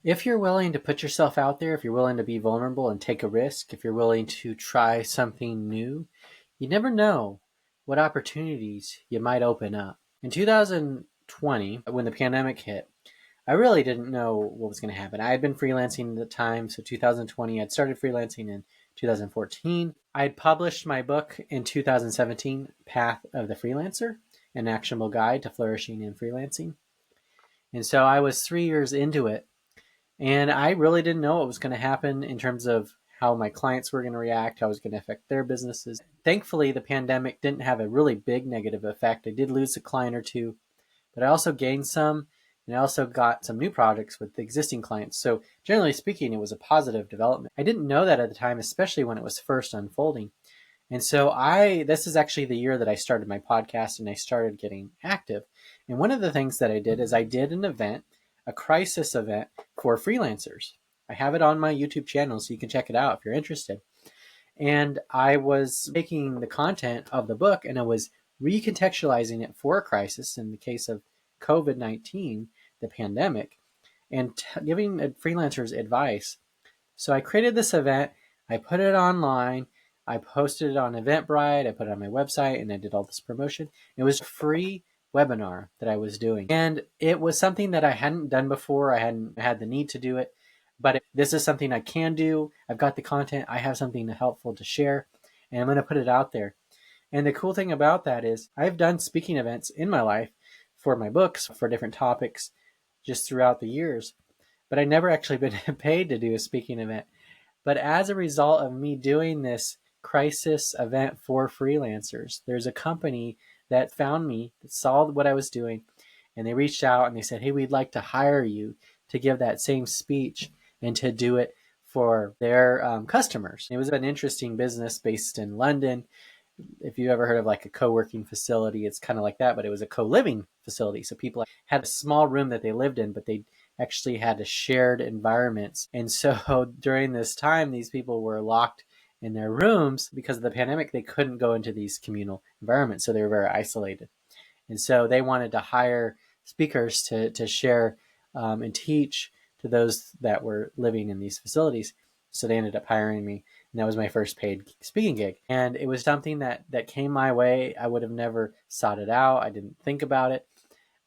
If you're willing to put yourself out there, if you're willing to be vulnerable and take a risk, if you're willing to try something new, you never know what opportunities you might open up. In 2020, when the pandemic hit, I really didn't know what was going to happen. I had been freelancing at the time, so 2020, I'd started freelancing in 2014. I had published my book in 2017, Path of the Freelancer, an actionable guide to flourishing in freelancing. And so I was 3 years into it, and I really didn't know what was going to happen in terms of how my clients were going to react, how it was going to affect their businesses. Thankfully, the pandemic didn't have a really big negative effect. I did lose a client or two, but I also gained some, and I also got some new projects with existing clients. So generally speaking, it was a positive development. I didn't know that at the time, especially when it was first unfolding. And so this is actually the year that I started my podcast and I started getting active. And one of the things that I did is I did an event, a crisis event for freelancers. I have it on my YouTube channel, so you can check it out if you're interested. And I was taking the content of the book and I was recontextualizing it for a crisis in the case of COVID-19, the pandemic, and giving freelancers advice. So I created this event, I put it online, I posted it on Eventbrite, I put it on my website, and I did all this promotion. It was a free webinar that I was doing. And it was something that I hadn't done before. I hadn't had the need to do it, but this is something I can do. I've got the content. I have something helpful to share, and I'm going to put it out there. And the cool thing about that is I've done speaking events in my life for my books, for different topics, just throughout the years, but I never actually been paid to do a speaking event. But as a result of me doing this crisis event for freelancers, there's a company that found me, that saw what I was doing, and they reached out and they said, hey, we'd like to hire you to give that same speech and to do it for their customers. It was an interesting business based in London. If you ever heard of like a co-working facility, it's kind of like that, but it was a co-living facility. So people had a small room that they lived in, but they actually had a shared environments. And so during this time, these people were locked in their rooms because of the pandemic. They couldn't go into these communal environments, so they were very isolated. And so they wanted to hire speakers to share and teach to those that were living in these facilities. So they ended up hiring me, and that was my first paid speaking gig. And it was something that came my way. I would have never sought it out. I didn't think about it.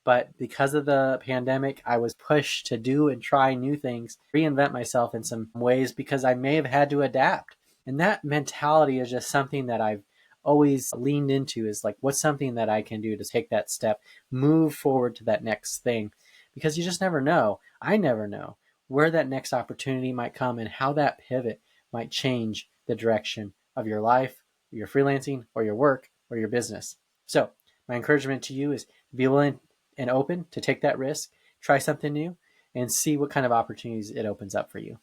But because of the pandemic, I was pushed to do and try new things, reinvent myself in some ways because I may have had to adapt. And that mentality is just something that I've always leaned into, is like, what's something that I can do to take that step, move forward to that next thing? Because you just never know. I never know where that next opportunity might come and how that pivot might change the direction of your life, your freelancing, or your work, or your business. So my encouragement to you is be willing and open to take that risk, try something new, and see what kind of opportunities it opens up for you.